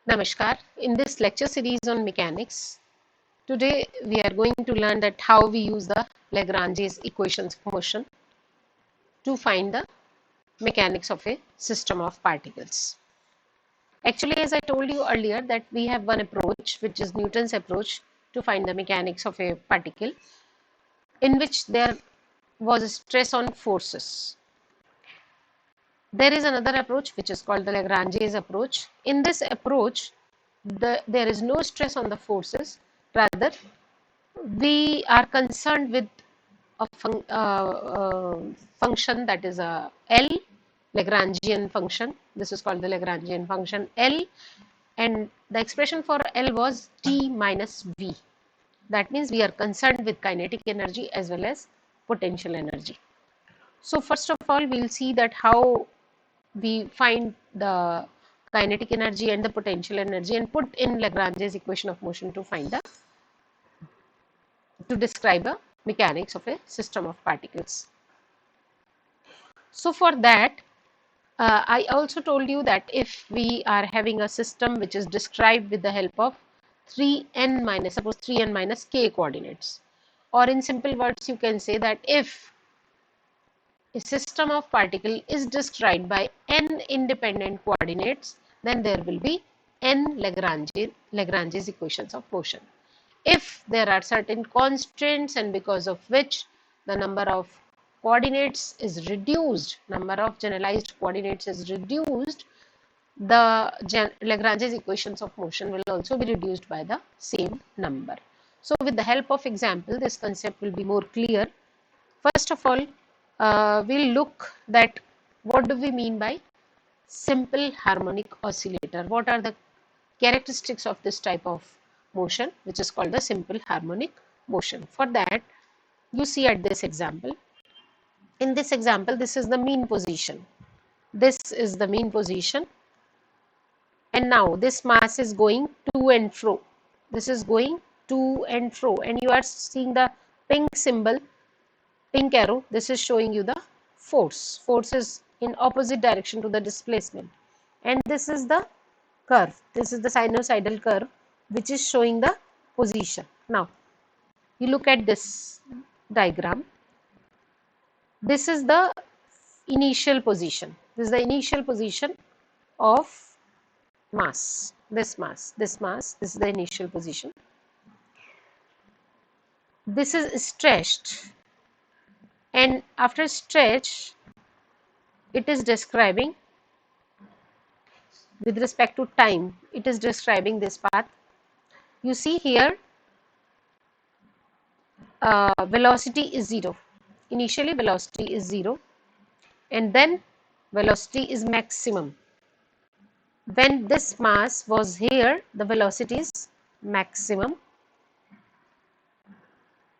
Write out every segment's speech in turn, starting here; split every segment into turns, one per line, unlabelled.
Namaskar. In this lecture series on mechanics, today we are going to learn that how we use the Lagrange's equations of motion to find the mechanics of a system of particles. Actually, as I told you earlier that we have one approach which is Newton's approach to find the mechanics of a particle, in which there was a stress on forces. There is another approach which is called the Lagrange's approach. In this approach, there is no stress on the forces, rather we are concerned with a function that is a L, Lagrangian function. This is called the Lagrangian function L, and the expression for L was T minus V. That means we are concerned with kinetic energy as well as potential energy. So first of all, we will see that how we find the kinetic energy and the potential energy and put in Lagrange's equation of motion to find the to describe the mechanics of a system of particles. So for that, I also told you that if we are having a system which is described with the help of 3n minus, suppose 3n minus k coordinates, or in simple words you can say that if a system of particle is described by n independent coordinates, then there will be n Lagrange's equations of motion. If there are certain constraints and because of which the number of coordinates is reduced, number of generalized coordinates is reduced, the Lagrange's equations of motion will also be reduced by the same number. So with the help of example, this concept will be more clear. First of all, we'll look that what do we mean by simple harmonic oscillator. What are the characteristics of this type of motion, which is called the simple harmonic motion. For that, you see at this example. In this example, this is the mean position. This is the mean position. And now this mass is going to and fro. This is going to and fro. And you are seeing the pink symbol, pink arrow. This is showing you the force. Force is in opposite direction to the displacement. And this is the curve. This is the sinusoidal curve which is showing the position. Now, you look at this diagram. This is the initial position. This is the initial position of mass. This mass, this mass, this is the initial position. This is stretched, and after stretch, it is describing with respect to time. It is describing this path. You see here, velocity is 0. Initially velocity is 0, and then velocity is maximum. When this mass was here, the velocity is maximum,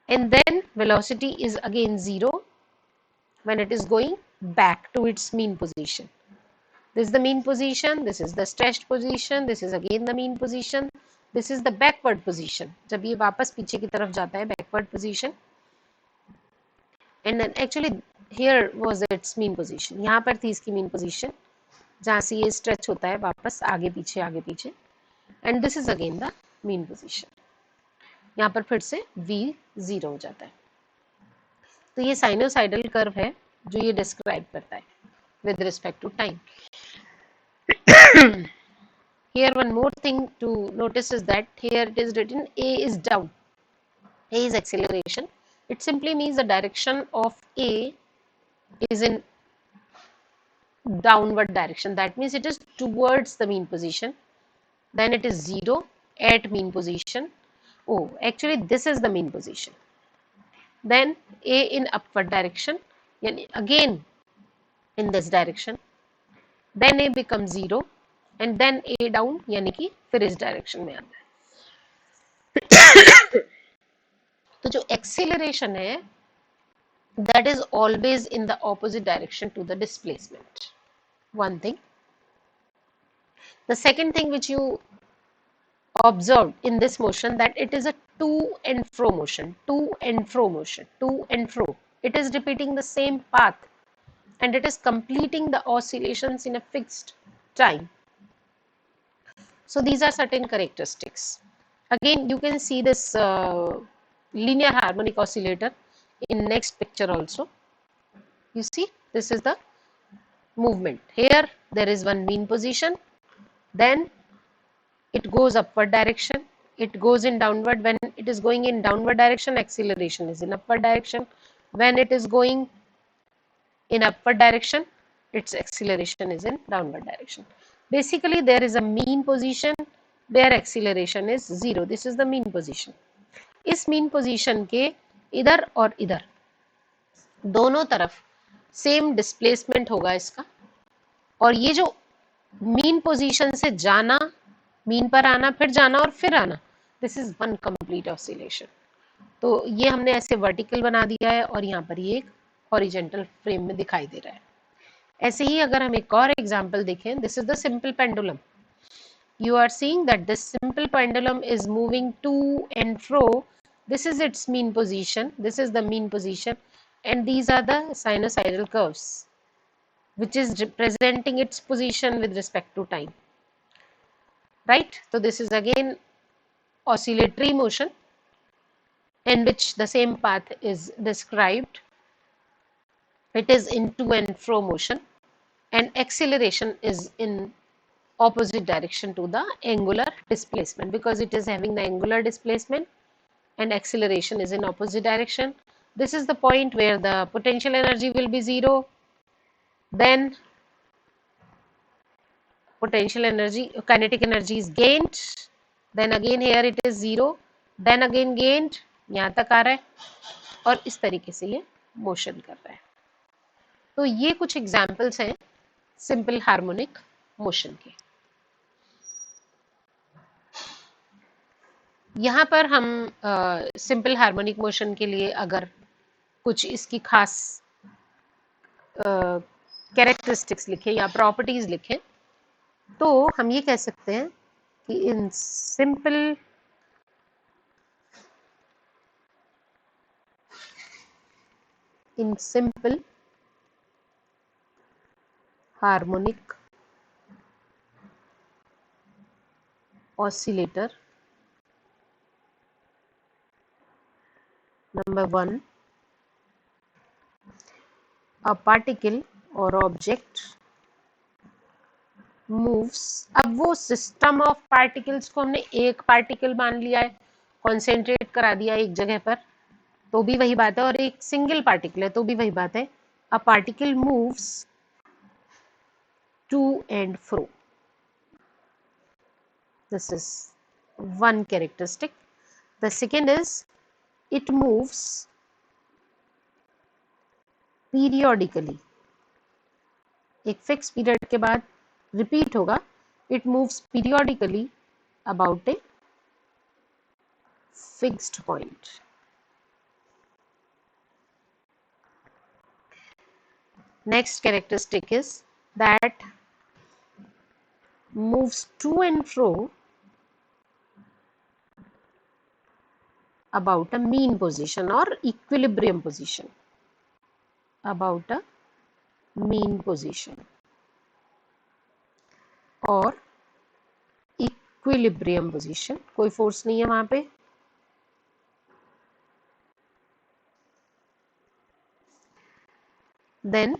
and then velocity is again 0 when it is going back to its mean position. This is the mean position, this is the stretched position, this is again the mean position, this is the backward position. जब ये वापस पीछे की तरफ जाता है, backward position, and then actually here was its mean position. यहाँ पर थी इसकी mean position, जहाँ से ये stretch होता है वापस आगे पीछे, and this is again the mean position. यहाँ पर फिर से v 0 हो जाता है. तो ये साइनोसाइडल कर्व है जो ये डिस्क्राइब करता है with respect to time. Here one more thing to notice is that here it is written A is down, A is acceleration. It simply means the direction of A is in downward direction. That means it is towards the mean position. Then it is 0 at mean position. Oh, actually this is the mean position. Then A in upward direction, again in this direction. Then A becomes 0, and then A down, यानी कि फिर इस direction में आता है. तो जो acceleration है, that is always in the opposite direction to the displacement. One thing. The second thing which you observed in this motion, that it is a to and fro motion, to and fro motion, to and fro. It is repeating the same path, and it is completing the oscillations in a fixed time. So these are certain characteristics. Again, you can see this linear harmonic oscillator in next picture also. You see, this is the movement. Here there is one mean position, then it goes upward direction, it goes in downward. When it is going in downward direction, acceleration is in upward direction. When it is going in upward direction, its acceleration is in downward direction. Basically, there is a mean position where acceleration is 0. This is the mean position. इस mean position के इधर और इधर दोनों तरफ same displacement होगा इसका, और ये जो मीन पोजीशन से जाना, मीन पर आना, फिर जाना और फिर आना, this is one complete oscillation. तो ये हमने ऐसे वर्टिकल बना दिया है और यहाँ पर ये एक हॉरिजेंटल फ्रेम में दिखाई दे रहा है. ऐसे ही अगर हम एक और एग्जांपल देखें, this is the simple pendulum. You are seeing that this simple pendulum is moving to and fro. This is its mean position. This is the mean position, and these are the sinusoidal curves, which is representing its position with respect to time. Right? So this is again oscillatory motion in which the same path is described. It is in to and fro motion, and acceleration is in opposite direction to the angular displacement, because it is having the angular displacement and acceleration is in opposite direction. This is the point where the potential energy will be 0. Then potential energy, kinetic energy is gained. Then again here it is 0. Then again gained. यहाँ तक आ रहा है और इस तरीके से ये motion कर रहा है. तो ये कुछ एग्जाम्पल्स हैं सिंपल हार्मोनिक मोशन के. यहाँ पर हम सिंपल हार्मोनिक मोशन के लिए अगर कुछ इसकी खास कैरेक्टरिस्टिक्स लिखें या प्रॉपर्टीज लिखें, तो हम ये कह सकते हैं कि in simple harmonic oscillator, Number 1, a particle or object moves. अब वो सिस्टम ऑफ पार्टिकल्स को हमने एक पार्टिकल मान लिया है, कॉन्सेंट्रेट करा दिया एक जगह पर, तो भी वही बात है, और एक सिंगल पार्टिकल है तो भी वही बात है. A particle moves to and fro. This is one characteristic. The second is it moves periodically. एक फिक्स पीरियड के बाद रिपीट होगा. It moves periodically about a fixed point. Next characteristic is that moves to and fro about a mean position or equilibrium position. About a mean position or equilibrium position. कोई force नहीं है वहां पे. Then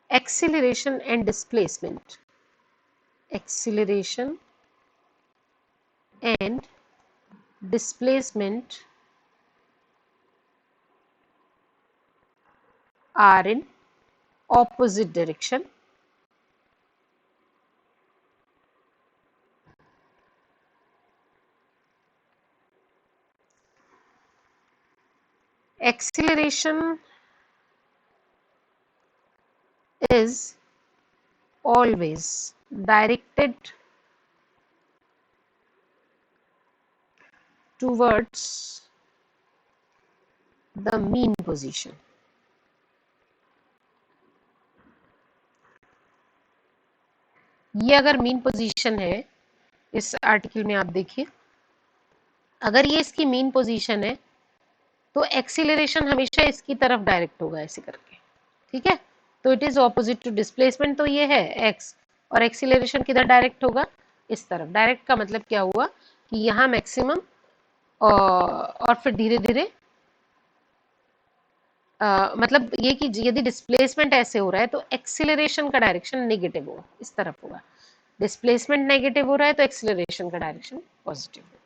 acceleration and displacement. Acceleration and displacement are in opposite direction. Acceleration is always directed towards the mean position. ये अगर mean position है इस article में, आप देखिए अगर ये इसकी मीन पोजीशन है तो एक्सीलरेशन हमेशा इसकी तरफ डायरेक्ट होगा ऐसे करके. ठीक है, तो it is opposite to displacement. तो ये है x और एक्सीलरेशन किधर डायरेक्ट होगा, इस तरफ। डायरेक्ट का मतलब क्या हुआ कि यहाँ मैक्सिमम और फिर धीरे धीरे मतलब ये कि यदि डिस्प्लेसमेंट ऐसे हो रहा है तो एक्सीलरेशन का डायरेक्शन नेगेटिव होगा, इस तरफ होगा। डिस्प्लेसमेंट नेगेटिव हो रहा है तो एक्सीलरेशन का डायरेक्शन पॉजिटिव होगा।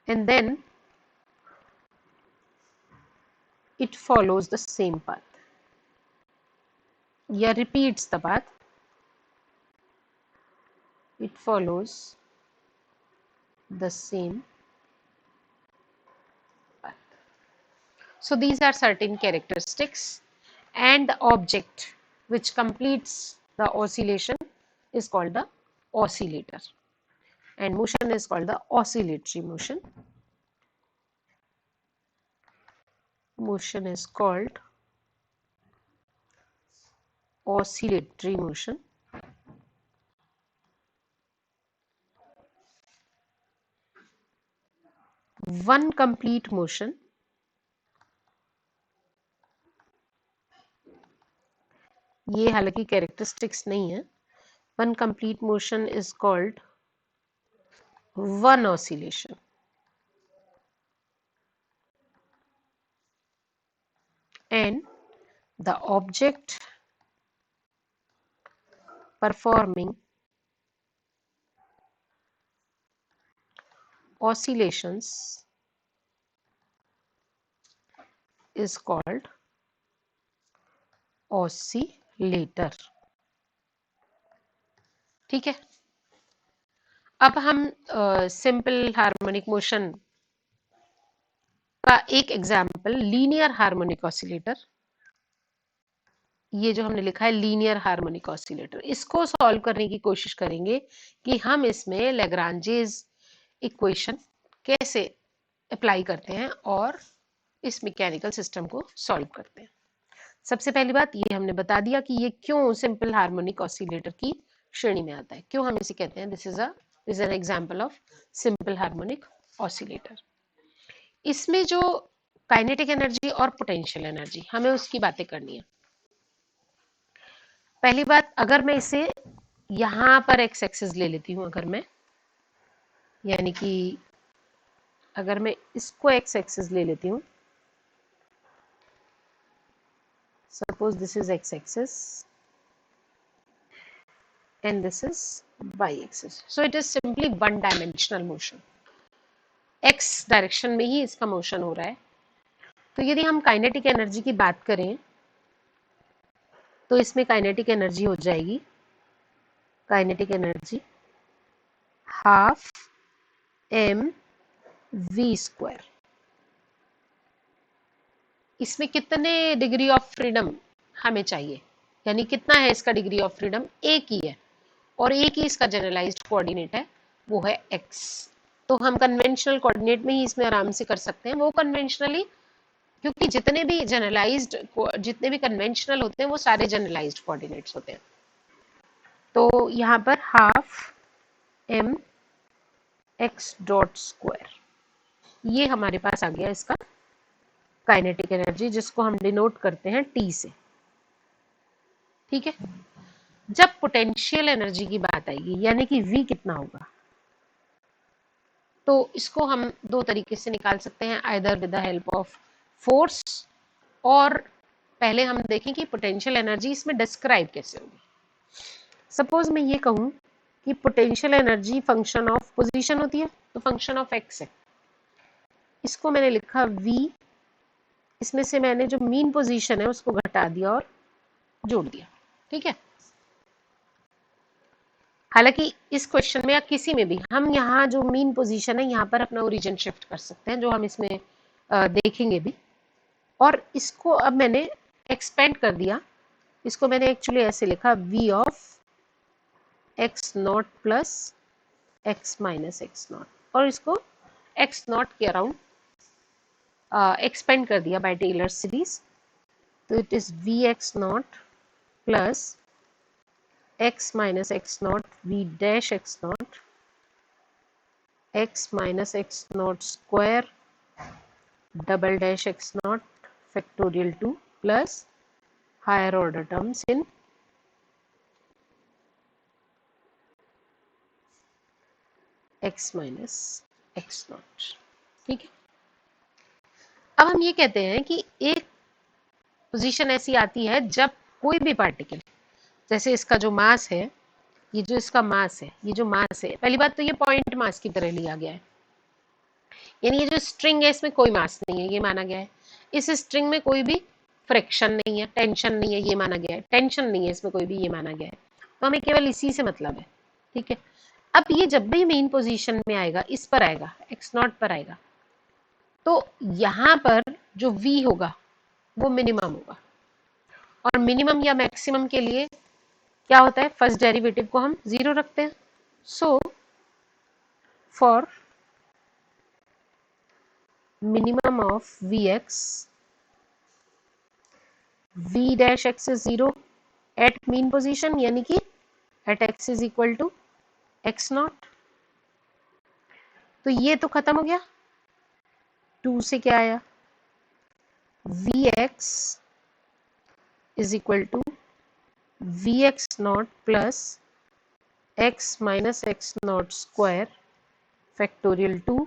And then it follows the same path या repeats the path. It follows the same path. So these are certain characteristics, and the object which completes the oscillation is called the oscillator, and motion is called the oscillatory motion. Motion is called oscillatory motion. One complete motion ये हालांकि characteristics नहीं है. One complete motion is called one oscillation, and the object performing oscillations is called oscillator. ठीक है. अब हम simple harmonic motion का एक एग्जाम्पल लीनियर हार्मोनिक ऑसिलेटर, ये जो हमने लिखा है लीनियर हार्मोनिक ऑसिलेटर, इसको सॉल्व करने की कोशिश करेंगे कि हम इसमें लैग्रांजेस इक्वेशन कैसे अप्लाई करते हैं और इस मैकेनिकल सिस्टम को सॉल्व करते हैं. सबसे पहली बात ये हमने बता दिया कि ये क्यों सिंपल हार्मोनिक ऑसिलेटर की श्रेणी में आता है, क्यों हम इसे कहते हैं this is an example of simple harmonic oscillator. इसमें जो काइनेटिक एनर्जी और पोटेंशियल एनर्जी हमें उसकी बातें करनी है. पहली बात, अगर मैं इसे यहां पर एक्स एक्सिस ले लेती हूं, अगर मैं यानी कि अगर मैं इसको एक्स एक्सिस ले लेती हूं, suppose this is x axis and this is y axis, so it is simply one dimensional motion. x direction में ही इसका मोशन हो रहा है. तो यदि हम काइनेटिक एनर्जी की बात करें तो इसमें काइनेटिक एनर्जी हो जाएगी, kinetic energy half m v square. इसमें कितने डिग्री ऑफ फ्रीडम हमें चाहिए, यानी कितना है इसका डिग्री ऑफ फ्रीडम, एक ही है और एक ही इसका जनरलाइज्ड कोऑर्डिनेट है, वो है x. तो हम कन्वेंशनल कोऑर्डिनेट में ही इसमें आराम से कर सकते हैं. वो कन्वेंशनली, क्योंकि जितने भी कन्वेंशनल होते हैं वो सारे जनरलाइज्ड कोऑर्डिनेट्स होते हैं. तो यहाँ पर half m x dot square, ये हमारे पास आ गया इसका काइनेटिक एनर्जी, जिसको हम डिनोट करते हैं T से. ठीक है. जब पोटेंशियल एनर्जी की बात आएगी, यानी कि V कितना होगा, तो इसको हम दो तरीके से निकाल सकते हैं, either with the help of force, और पहले हम देखें कि पोटेंशियल एनर्जी इसमें डिस्क्राइब कैसे होगी. सपोज मैं ये कहूं कि potential energy function of position होती है, तो फंक्शन ऑफ x है. इसको मैंने लिखा v, इसमें से मैंने जो मीन पोजीशन है उसको घटा दिया और जोड़ दिया. ठीक है. हालांकि इस क्वेश्चन में या किसी में भी हम यहाँ जो मीन पोजीशन है यहाँ पर अपना ओरिजिन शिफ्ट कर सकते हैं, जो हम इसमें देखेंगे भी. और इसको अब मैंने एक्सपेंड कर दिया, इसको मैंने एक्चुअली ऐसे लिखा v of x not plus x minus x not, और इसको x नॉट के अराउंड एक्सपेंड कर दिया बाय टेलर सीरीज. तो it is vx not plus x minus x naught v dash x naught x minus x naught square double dash x naught factorial 2 plus higher order terms in x minus x not. ठीक है, अब हम ये कहते हैं कि एक position ऐसी आती है जब कोई भी पार्टिकल, जैसे इसका जो मास है, ये जो इसका मास है, ये जो मास है, पहली बात तो ये पॉइंट मास की तरह लिया गया है, यानी ये जो स्ट्रिंग है इसमें कोई मास नहीं है, ये माना गया है। इस स्ट्रिंग में कोई भी फ्रिक्शन नहीं है, टेंशन नहीं है, ये माना गया है। टेंशन नहीं है इसमें कोई भी, ये माना गया है। तो हमें केवल इसी से मतलब है। ठीक है, अब ये जब भी मेन पोजीशन में आएगा, इस पर आएगा, एक्स नॉट पर आएगा, तो यहां पर जो v होगा वो मिनिमम होगा। और मिनिमम या मैक्सिमम के लिए क्या होता है, फर्स्ट डेरिवेटिव को हम 0 रखते हैं। So for minimum of Vx, V dash x is 0 at mean position, यानी कि at x is equal to x naught। तो ये तो खत्म हो गया। 2 से क्या आया, Vx is equal to Vx naught plus x minus x naught square factorial 2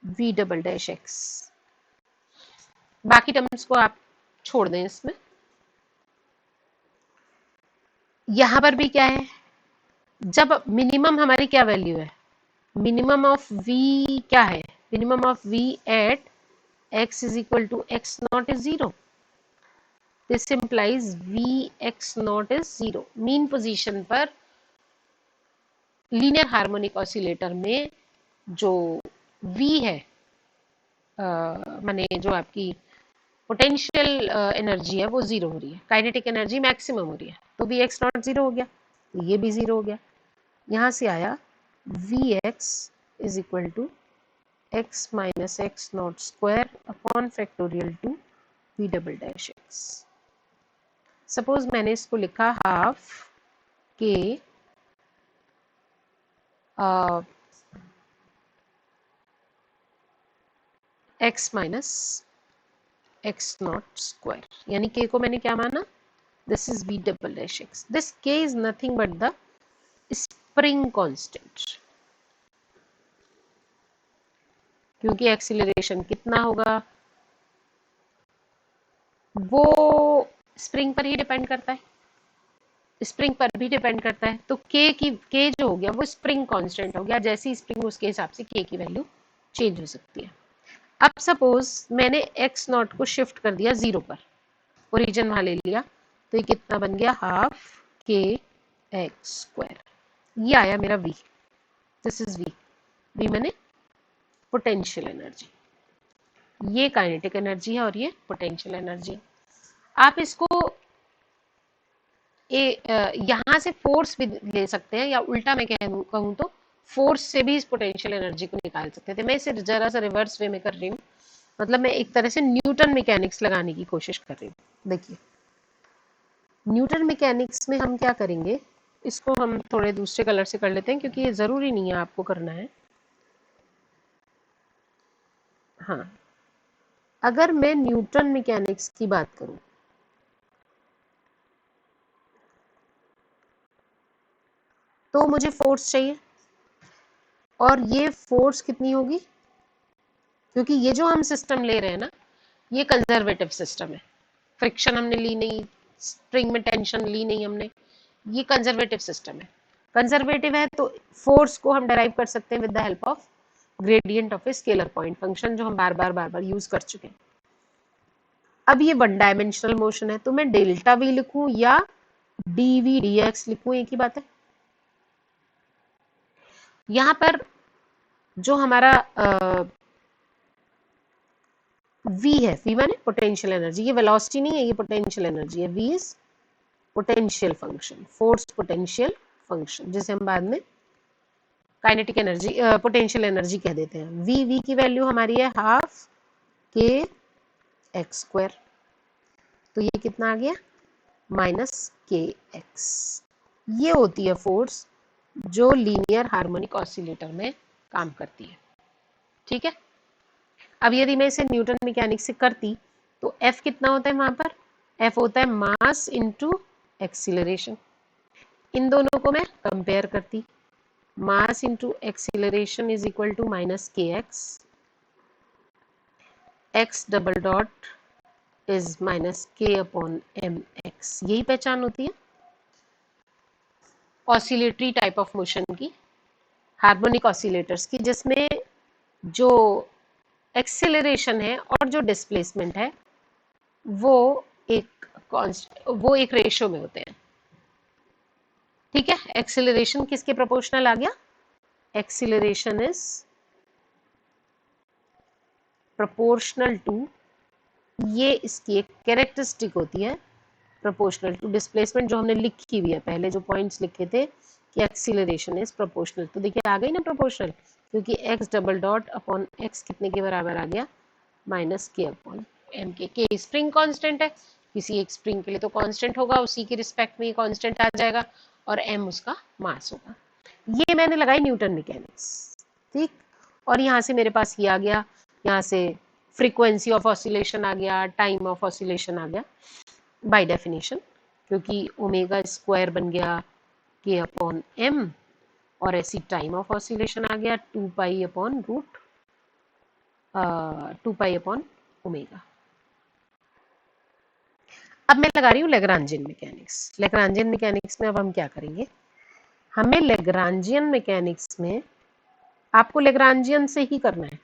V double dash x। बाकी टर्म्स को आप छोड़ दें इसमें। यहां पर भी क्या है, जब मिनिमम हमारी क्या वैल्यू है, मिनिमम ऑफ v क्या है, minimum of v at x is equal to x naught is 0। This implies Vx naught is 0। Mean position पर लीनियर हार्मोनिक ऑसिलेटर में जो v है, माने जो आपकी पोटेंशियल एनर्जी है वो 0 हो रही है, काइनेटिक एनर्जी मैक्सिमम हो रही है, तो Vx नॉट 0 हो गया, तो ये भी 0 हो गया। यहां से आया Vx is equal to x minus x naught square upon factorial 2 v double dash x। Suppose मैंने इसको लिखा हाफ के x minus x not square, यानी k को मैंने क्या माना, this is v double dash x। This k is nothing but the spring constant, क्योंकि एक्सीलरेशन कितना होगा वो स्प्रिंग पर ही डिपेंड करता है, स्प्रिंग पर भी डिपेंड करता है। तो k जो हो गया वो स्प्रिंग कांस्टेंट हो गया, जैसी स्प्रिंग उसके हिसाब से k की वैल्यू चेंज हो सकती है। अब सपोज मैंने x नॉट को शिफ्ट कर दिया 0 पर, ओरिजिन वहां ले लिया, तो ये कितना बन गया, हाफ के एक्स स्क्वायर। ये आया मेरा v, दिस इज v मैंने पोटेंशियल एनर्जी, ये काइनेटिक एनर्जी है और ये पोटेंशियल एनर्जी। आप इसको यहां से फोर्स भी ले सकते हैं, या उल्टा मैं कहूं तो फोर्स से भी इस पोटेंशियल एनर्जी को निकाल सकते थे। मैं इसे जरा सा रिवर्स वे में कर रही हूँ, मतलब मैं एक तरह से न्यूटन मैकेनिक्स लगाने की कोशिश कर रही हूँ। देखिए न्यूटन मैकेनिक्स में हम क्या करेंगे, इसको हम थोड़े दूसरे कलर से कर लेते हैं क्योंकि ये जरूरी नहीं है आपको करना है। हाँ, अगर मैं न्यूटन मैकेनिक्स की बात करूं तो मुझे फोर्स चाहिए, और ये फोर्स कितनी होगी, क्योंकि ये जो हम सिस्टम ले रहे हैं ना, ये कंजर्वेटिव सिस्टम है, फ्रिक्शन हमने ली नहीं, स्प्रिंग में टेंशन ली नहीं हमने, ये कंजर्वेटिव सिस्टम है। कंजर्वेटिव है तो फोर्स को हम डिराइव कर सकते हैं with the help of gradient of a scalar point function, जो हम बार बार यूज कर चुके हैं। अब ये वन डायमेंशनल मोशन है, तो मैं डेल्टा वी लिखूं या डीवी डीएक्स लिखूं, एक ही बात है। यहां पर जो हमारा v है, v माने पोटेंशियल एनर्जी, ये वेलोसिटी नहीं है, ये पोटेंशियल एनर्जी है। v is potential function, force potential function, जिसे हम बाद में काइनेटिक एनर्जी पोटेंशियल एनर्जी कह देते हैं। v की वैल्यू हमारी है हाफ के एक्स स्क्वायर, तो ये कितना आ गया, माइनस के एक्स। ये होती है फोर्स जो लीनियर हार्मोनिक ऑसिलेटर में काम करती है। ठीक है, अब यदि मैं इसे न्यूटन मैकेनिक्स से करती तो F कितना होता है, वहां पर F होता है मास इनटू एक्सीलरेशन। इन दोनों को मैं कंपेयर करती mass into acceleration is equal to minus K X double dot is minus K upon M X. यही पहचान होती है ऑसिलेटरी टाइप ऑफ मोशन की, हार्मोनिक ऑसिलेटर्स की, जिसमें जो एक्सेलरेशन है और जो डिस्प्लेसमेंट है वो एक रेशियो में होते हैं। ठीक है, एक्सेलरेशन किसके प्रोपोर्शनल आ गया? एक्सेलरेशन इज प्रोपोर्शनल टू, ये इसकी एक कैरेक्टरिस्टिक होती है, प्रोपोर्शनल टू डिस्प्लेसमेंट, जो हमने लिखी हुई है पहले, जो पॉइंट्स लिखे थे कि एक्सीलरेशन इज प्रोपोर्शनल। तो देखिए आ गई ना प्रोपोर्शनल, क्योंकि x double dot upon x कितने के बराबर आ गया? माइनस के अपॉन एम के स्प्रिंग कांस्टेंट है, किसी एक स्प्रिंग के लिए तो कांस्टेंट होगा, उसी के रिस्पेक्ट में ये कांस्टेंट आ जाएगा, और एम उसका मास होगा। ये मैंने लगाई न्यूटन मैकेनिक्स, ठीक। और यहाँ से मेरे पास ये आ गया, यहाँ से फ्रीक्वेंसी ऑफ ऑसिलेशन आ गया, टाइम ऑफ ऑसिलेशन आ गया बाय डेफिनेशन, क्योंकि ओमेगा स्क्वायर बन गया के अपॉन एम, और ऐसी टाइम ऑफ ऑसिलेशन आ गया 2 पाई अपॉन रूट 2 पाई अपॉन ओमेगा। अब मैं लगा रही हूँ लेग्रांजियन मैकेनिक्स। लेग्रांजियन मैकेनिक्स में अब हम क्या करेंगे? हमें लेग्रांजियन मैकेनिक्स में, आपको लेग्रांजियन से ही करना है।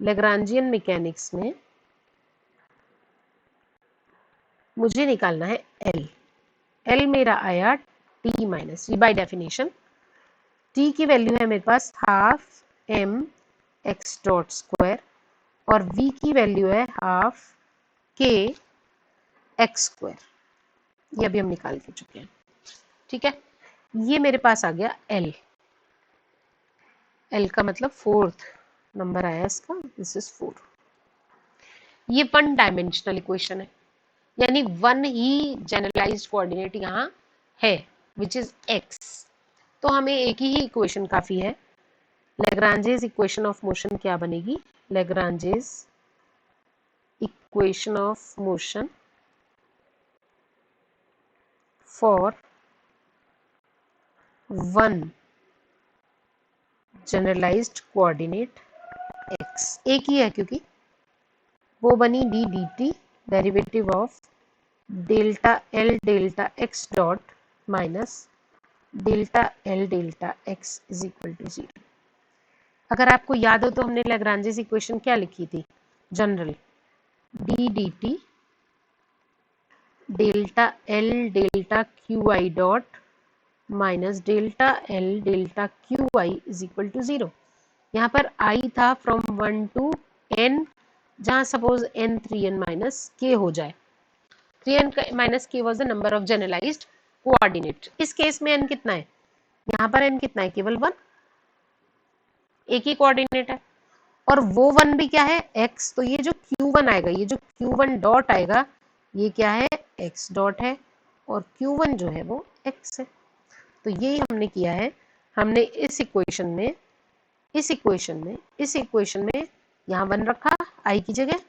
लेग्रांजियन मैकेनिक्स में मुझे निकालना है एल। एल मेरा आया T minus V by definition. T की वैल्यू है मेरे पास half M X dot square, और वी की वैल्यू है हाफ के एक्स स्क्वायर। ये अभी हम निकाल के चुके हैं, ठीक है। ये मेरे पास आ गया एल। एल का मतलब फोर्थ नंबर आया इसका, दिस इज 4। ये वन डायमेंशनल इक्वेशन है, यानी वन ही जनरलाइज्ड कोऑर्डिनेट यहाँ है, विच इज एक्स। तो हमें एक ही इक्वेशन काफी है। लेग्रांजेस इक्वेशन ऑफ मोशन क्या बनेगी? Lagrange's equation of motion for one generalised coordinate X, एक ही है क्योंकि वो बनी D D T derivative of delta X dot minus delta X is equal to 0। अगर आपको याद हो तो हमने लैग्रांजेस इक्वेशन क्या लिखी थी? General D D T delta Q I dot minus delta Q I is equal to 0। यहाँ पर आई था फ्रॉम 1 टू n, जहाँ suppose n 3n minus k हो जाए। 3n minus k was the number of generalised coordinate. इस case में n कितना है? यहाँ पर n कितना है? केवल 1, एक ही कोऑर्डिनेट है, और वो 1 भी क्या है? x। तो ये जो q1 आएगा, ये जो q1 डॉट आएगा, ये क्या है? x डॉट है, और q1 जो है वो x है। तो यही हमने किया है। हमने इस इक्वेशन में यहाँ 1 रखा i की जगह,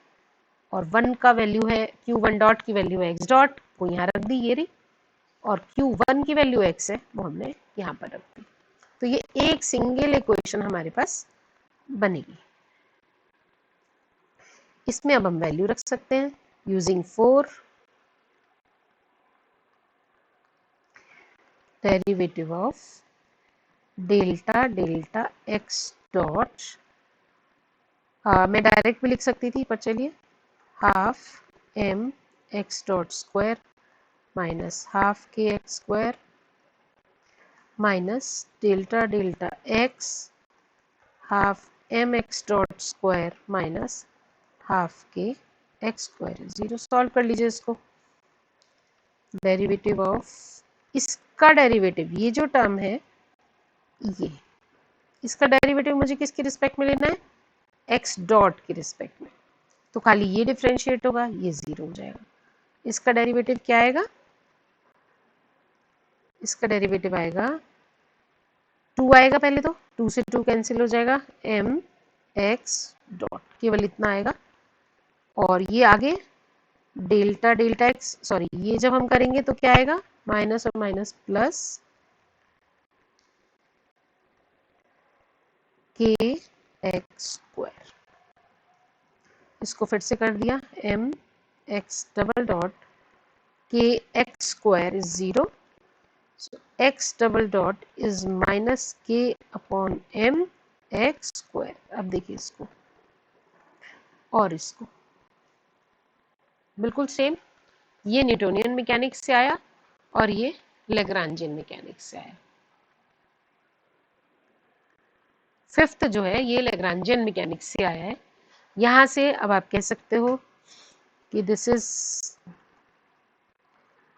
और 1 का वैल्यू है q1 डॉट की वैल्यू है x डॉट, वो यहाँ रख दी ये रही, और q1 की वैल्यू x है, वो हमने यहाँ पर रख दी। तो ये एक सिंगल इक्वेशन हमारे पास बनेगी। इसमें अब हम वैल्यू रख सकते हैं using 4 derivative of delta X dot, मैं डायरेक्ट भी लिख सकती थी, पर चलिए, half M X dot square minus half K X square minus delta X half M X dot square minus half K X square. 0 solve कर लीजिए इसको। डेरिवेटिव ऑफ, इसका डेरिवेटिव, ये जो टर्म है ये, इसका डेरिवेटिव मुझे किसके रिस्पेक्ट में लेना है? एक्स डॉट के रिस्पेक्ट में। तो खाली ये डिफरेंशिएट होगा, ये 0 हो जाएगा। इसका डेरिवेटिव क्या आएगा? इसका डेरिवेटिव आएगा 2 आएगा, पहले तो 2 से 2 कैंसिल हो जाएगा, एम एक्स डॉट, केवल इतना आएगा। और ये आगे डेल्टा एक्स, सॉरी, ये जब हम करेंगे तो क्या आएगा? माइनस और माइनस प्लस के एक्स स्क्वायर, इसको फिर से कर दिया, एम एक्स डबल डॉट के X square is 0, so x double dot is minus K upon M x square. अब देखिए इसको और इसको बिल्कुल सेम, ये न्यूटोनियन मैकेनिक्स से आया और ये लैग्रांजियन मैकेनिक्स से आया। फिफ्थ जो है ये लैग्रांजियन मैकेनिक्स से आया है। यहां से अब आप कह सकते हो कि this is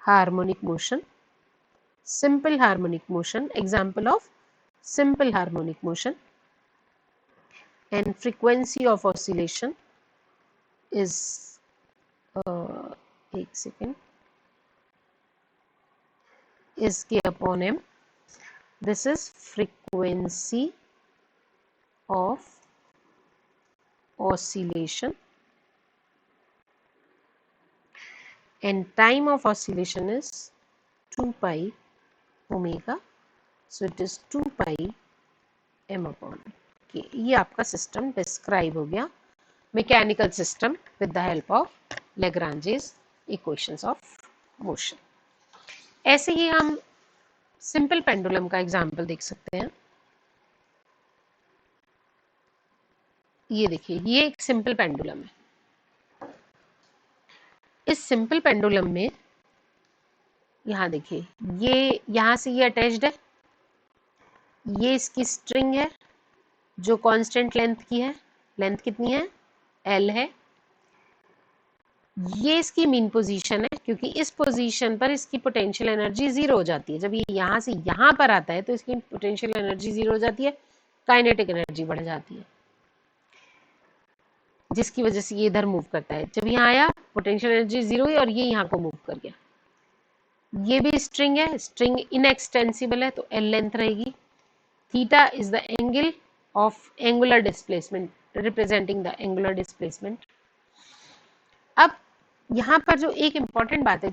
harmonic motion, simple harmonic motion, example of simple harmonic motion, and frequency of oscillation is एक second, is k upon m. This is frequency of oscillation and time of oscillation is 2 pi omega, so it is 2 pi m upon k. ये आपका system describe हो गया, mechanical system with the help of Lagrange's equations of motion. ऐसे ही हम simple pendulum का example देख सकते हैं। ये देखिए, ये एक सिंपल पेंडुलम है। इस सिंपल पेंडुलम में यहां देखिए, ये यहां से ये अटैच्ड है, ये इसकी स्ट्रिंग है जो कांस्टेंट लेंथ की है। लेंथ कितनी है? L है। ये इसकी मीन पोजीशन है, क्योंकि इस पोजीशन पर इसकी पोटेंशियल एनर्जी 0 हो जाती है। जब ये यहां से यहां पर आता है तो इसकी पोटेंशियल एनर्जी 0 हो जाती है, काइनेटिक एनर्जी बढ़ जाती है, जिसकी वजह से ये इधर मूव करता है। जब यहाँ आया पोटेंशियल एनर्जी 0 हुई और ये यहाँ को मूव कर गया। ये भी स्ट्रिंग है, स्ट्रिंग इनएक्सटेंसिबल है तो L लेंथ रहेगी। Theta is the angle of angular displacement, representing the angular displacement. अब यहाँ पर जो एक इम्पॉर्टेंट बात है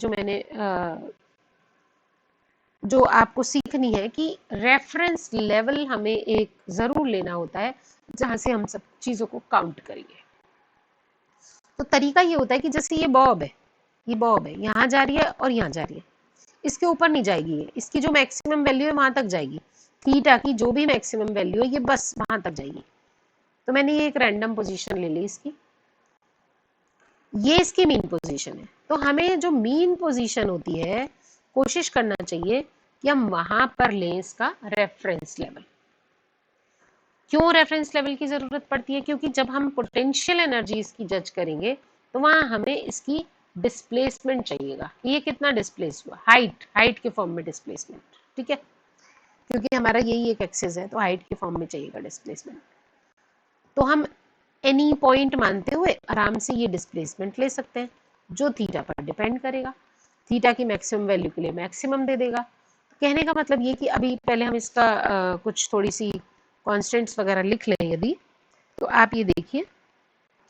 जो आपको सीखनी है कि रेफरेंस लेवल हमें एक जरूर लेना होता है जहां से हम सब चीजों को काउंट करेंगे। तो तरीका ये होता है कि जैसे ये बॉब है, ये बॉब है, यहाँ जा रही है और यहाँ जा रही है, इसके ऊपर नहीं जाएगी ये, इसकी जो मैक्सिमम वैल्यू है वहां तक जाएगी। थीटा की जो भी मैक्सिमम वैल्यू है ये बस वहां तक जाएगी। तो मैंने ये एक रैंडम पोजीशन ले ली इसकी, ये इसकी मीन पोजीशन है। तो हमें जो मीन पोजीशन होती है कोशिश करना चाहिए कि हम वहां पर लें इसका रेफरेंस लेवल। क्यों रेफरेंस लेवल की जरूरत पड़ती है? क्योंकि जब हम पोटेंशियल एनर्जी इसकी जज करेंगे तो वहां हमें इसकी डिस्प्लेसमेंट चाहिएगा। ये कितना डिस्प्लेस हुआ? हाइट के फॉर्म में डिस्प्लेसमेंट, ठीक है, क्योंकि हमारा यही एक एक्सिस है तो हाइट के फॉर्म में चाहिएगा डिस्प्लेसमेंट। तो हम एनी पॉइंट मानते हुए आराम से ये डिस्प्लेसमेंट ले सकते हैं जो थीटा पर डिपेंड करेगा। थीटा की मैक्सिमम वैल्यू के लिए मैक्सिमम दे देगा। कहने का मतलब ये कि अभी पहले हम इसका कुछ थोड़ी सी कॉन्स्टेंट्स वगैरह लिख लें यदि, तो आप ये देखिए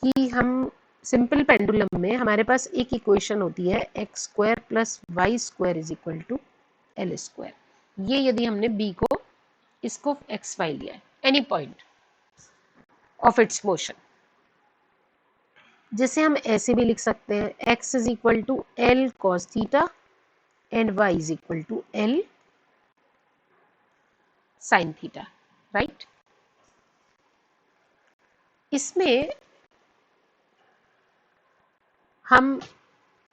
कि हम सिंपल पेंडुलम में हमारे पास एक इक्वेशन होती है X square plus Y square is equal to L square. ये यदि हमने बी को इसको एक्स वाई लिया है, any point of its motion, जिसे हम ऐसे भी लिख सकते हैं x is equal to L cos theta and y is equal to L sine theta, right. इसमें हम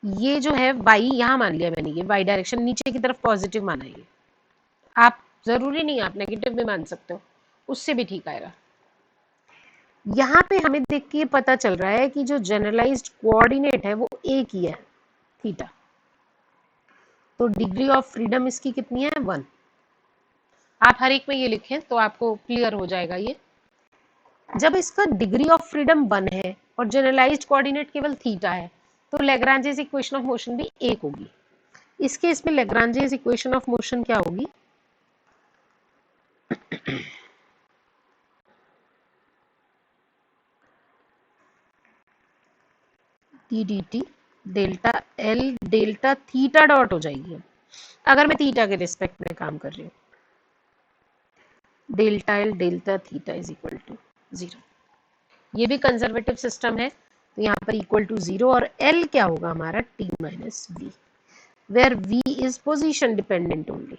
ये जो है y यहां मान लिया मैंने, ये y डायरेक्शन नीचे की तरफ पॉजिटिव माना है। आप जरूरी नहीं आप नेगेटिव भी मान सकते हो, उससे भी ठीक आएगा। यहाँ पे हमें देख के पता चल रहा है कि जो जनरलाइज्ड कोऑर्डिनेट है वो एक ही है, थीटा। तो डिग्री ऑफ फ्रीडम इसकी कितनी है? 1। आप हर एक में ये लिखें तो आपको क्लियर हो जाएगा ये। जब इसका डिग्री ऑफ फ्रीडम 1 है और जनरलाइज्ड कोऑर्डिनेट केवल थीटा है तो लैग्रांजेस इक्वेशन ऑफ मोशन भी 1 होगी। इसके इसमें लैग्रांजेस इक्वेशन ऑफ मोशन क्या होगी? D delta L delta theta dot हो जाएगी अगर मैं थीटा के रिस्पेक्ट में काम कर रही हूँ। Delta L delta theta is equal to 0। ये भी कंजर्वेटिव सिस्टम है, तो यहाँ पर इक्वल टू 0 और एल क्या होगा हमारा t minus V, where v is position dependent only,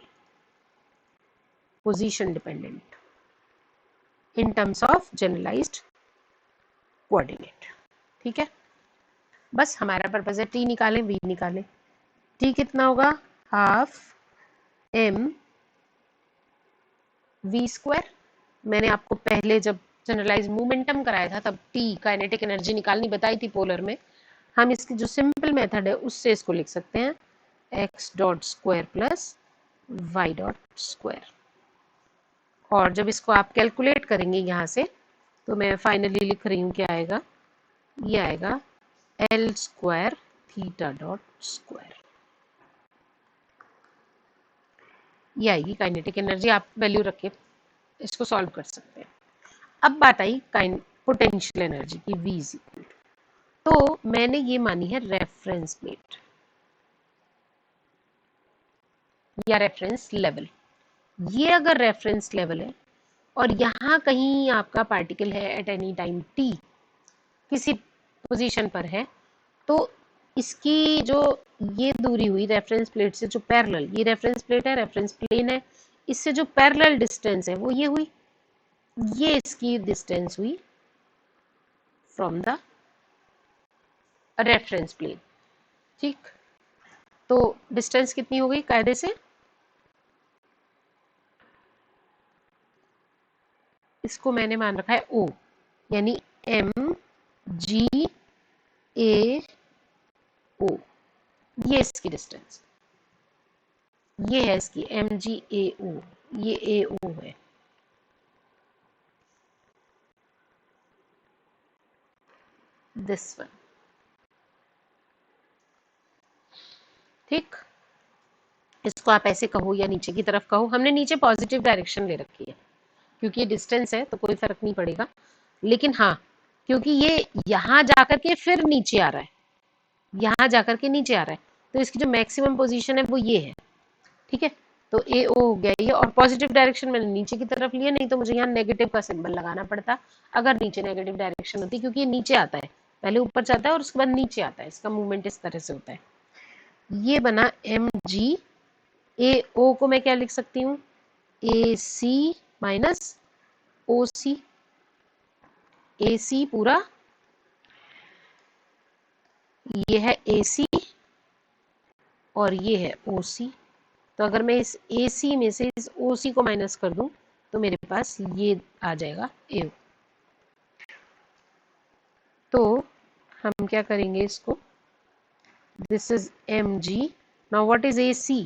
position dependent in terms of generalised coordinate. ठीक है, बस हमारा पर्पज है t निकालें v निकालें। t कितना होगा, हाफ m v स्क्वायर। मैंने आपको पहले जब जनरलाइज मोमेंटम कराया था तब t काइनेटिक एनर्जी निकालनी बताई थी पोलर में। हम इसकी जो सिंपल मेथड है उससे इसको लिख सकते हैं x dot square plus y dot square, और जब इसको आप कैलकुलेट करेंगे यहाँ से तो मैं फाइनली लिख रही हूँ क्या आएगा, ये आएगा L square theta dot square. ये आएगी काइनेटिक एनर्जी, आप वैल्यू रख के इसको सॉल्व कर सकते हैं। अब बात आई पोटेंशियल एनर्जी की, V इज इक्वल टू, तो मैंने ये मानी है रेफरेंस प्लेट या रेफरेंस लेवल। ये अगर रेफरेंस लेवल है और यहाँ कहीं आपका पार्टिकल है एट एनी टाइम t किसी पोजीशन पर है, तो इसकी जो ये दूरी हुई रेफरेंस प्लेट से जो पैरेलल, ये रेफरेंस प्लेट है, रेफरेंस प्लेन है, इससे जो पैरेलल डिस्टेंस है वो ये हुई, ये इसकी डिस्टेंस हुई फ्रॉम द रेफरेंस प्लेन। ठीक, तो डिस्टेंस कितनी हो गई कायदे से, इसको मैंने मान रखा है O, यानी mg a o, ये इसकी डिस्टेंस, ये है इसकी mg a o, ये a o है। दिस वन, ठीक, इसको आप ऐसे कहो या नीचे की तरफ कहो, हमने नीचे पॉजिटिव डायरेक्शन ले रखी है क्योंकि ये डिस्टेंस है तो कोई फर्क नहीं पड़ेगा, लेकिन हाँ क्योंकि ये यहाँ जाकर के फिर नीचे आ रहा है, यहाँ जाकर के नीचे आ रहा है, तो इसकी जो मैक्सिमम पोजीशन है वो ये है। ठीक है, तो ए ओ हो गया ये, और पॉजिटिव डायरेक्शन मैंने नीचे की तरफ लिया, नहीं तो मुझे यहाँ नेगेटिव का सिंबल लगाना पड़ता अगर नीचे नेगेटिव डायरेक्शन होती, क्योंकि ये नीचे आता है, पहले ऊपर जाता है और उसके बाद नीचे आता है, इसका मूवमेंट इस तरह से होता है। ये बना एम जी, ए ओ को मैं क्या लिख सकती हूँ, ए सी माइनस ओ सी, ए सी पूरा, ये है ए सी और ये है ओ सी, तो अगर मैं इस ए सी में से इस ओ सी को माइनस कर दूं तो मेरे पास ये आ जाएगा ए ओ। तो हम क्या करेंगे इसको, this is M G, now what is A C,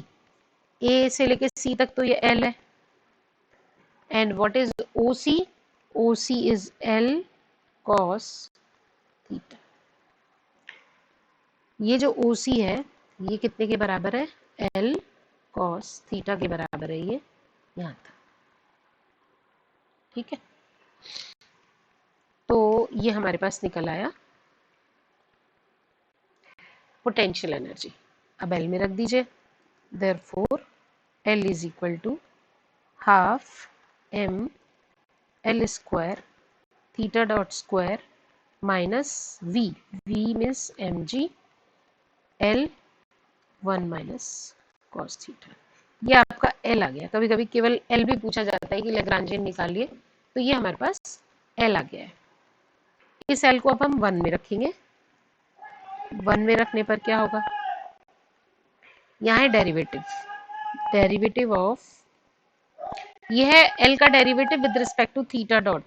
A से लेके सी तक तो ये एल है, and what is O C, O C is L cos theta. ये जो ओ सी है ये कितने के बराबर है, एल कॉस थीटा के बराबर है, ये यहाँ तक। ठीक है, तो ये हमारे पास निकल आया पोटेंशियल एनर्जी। अब एल में रख दीजिए, therefore L is equal to half M L square theta dot square minus V, V means M G L 1 minus cos theta. ये आपका एल आ गया, कभी कभी केवल एल भी पूछा जाता है कि लैग्रांजियन निकालिए, तो ये हमारे पास एल आ गया है। इस एल को अब हम 1 में रखेंगे, 1 में रखने पर क्या होगा, यहाँ है डेरिवेटिव, डेरिवेटिव ऑफ, ये है एल का derivative with respect to theta dot,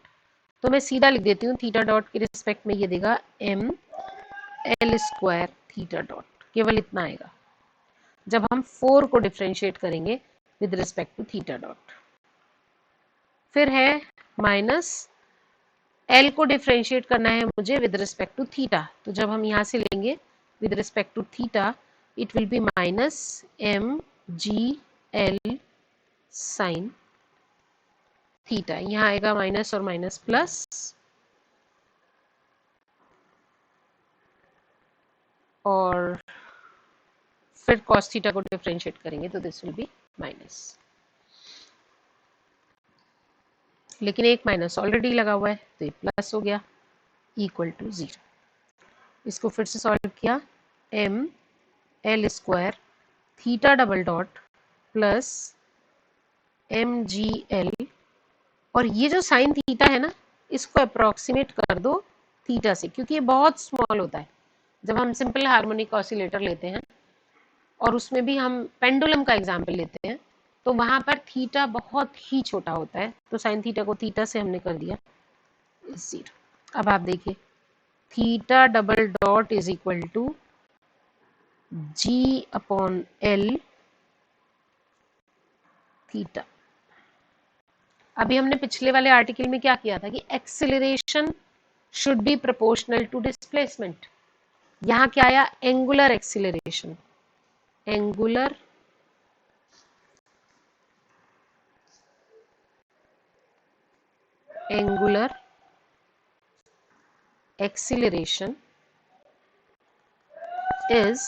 तो मैं सीधा लिख देती हूँ थीटा डॉट के रिस्पेक्ट में ये देगा M L square theta dot, केवल इतना आएगा जब हम 4 को डिफ्रेंशिएट करेंगे with respect to theta dot. फिर है माइनस एल को डिफ्रेंशिएट करना है मुझे विद रिस्पेक्ट टू थीटा, तो जब हम यहाँ से लेंगे with respect to theta it will be minus M G L sine theta, यहाँ आएगा माइनस और माइनस प्लस, और फिर cos थीटा को डिफरेंशिएट करेंगे तो दिस विल बी माइनस। लेकिन एक माइनस ऑलरेडी लगा हुआ है तो ये प्लस हो गया, इक्वल टू 0। इसको फिर से सॉल्व किया, M L square theta double dot plus M G L, और ये जो साइन थीटा है ना, इसको अप्रोक्सीमेट कर दो थीटा से, क्योंकि ये बहुत स्मॉल होता है। जब हम सिंपल हार्मोनिक ऑसिलेटर लेते हैं और उसमें भी हम पेंडुलम का एग्जाम्पल लेते हैं, तो वहां पर थीटा बहुत ही छोटा होता है, तो साइन थीटा को थीटा से हमने कर दिया 0। अब आप देखिए, theta double dot is equal to G upon L theta. अभी हमने पिछले वाले आर्टिकल में क्या किया था कि acceleration should be proportional to displacement. यहां क्या आया, angular acceleration, angular acceleration is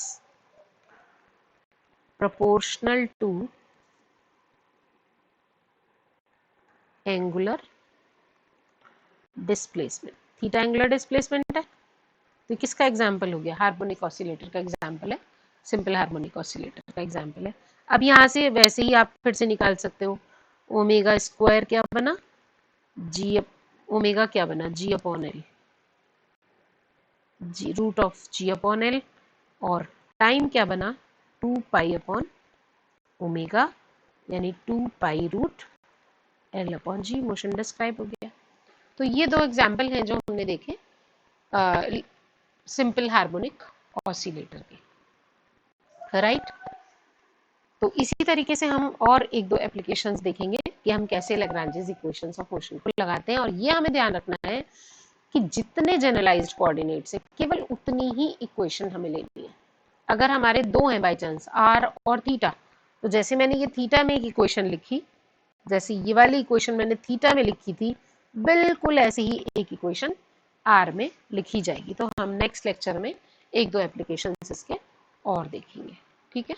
proportional to angular displacement। Theta angular displacement है, तो किसका एग्जाम्पल हो गया, हार्मोनिक ऑसिलेटर का एग्जाम्पल है, सिंपल हार्मोनिक ऑसिलेटर का एग्जाम्पल है। अब यहां से वैसे ही आप फिर से निकाल सकते हो, ओमेगा स्क्वायर क्या बना, जी, ओमेगा क्या बना, G upon L, G root of G upon L, और टाइम क्या बना, 2 पाई अपॉन ओमेगा, यानी 2 पाई root L upon G, motion describe हो गया। तो ये दो एग्जाम्पल हैं जो हमने देखे सिंपल हार्मोनिक ऑसिलेटर के, राइट। तो इसी तरीके से हम और एक दो एप्लीकेशंस देखेंगे कि हम कैसे लैग्रांजेस इक्वेशंस ऑफ मोशन को लगाते हैं। और ये हमें ध्यान रखना है कि जितने जनरलाइज्ड कोऑर्डिनेट्स है केवल उतनी ही इक्वेशन हमें लेनी है। अगर हमारे दो हैं बाई चांस आर और थीटा, तो जैसे मैंने ये थीटा में एक इक्वेशन लिखी, जैसे ये वाली इक्वेशन मैंने थीटा में लिखी थी, बिल्कुल ऐसे ही एक इक्वेशन आर में लिखी जाएगी। तो हम नेक्स्ट लेक्चर में एक दो एप्लीकेशंस इसके और देखेंगे, ठीक है।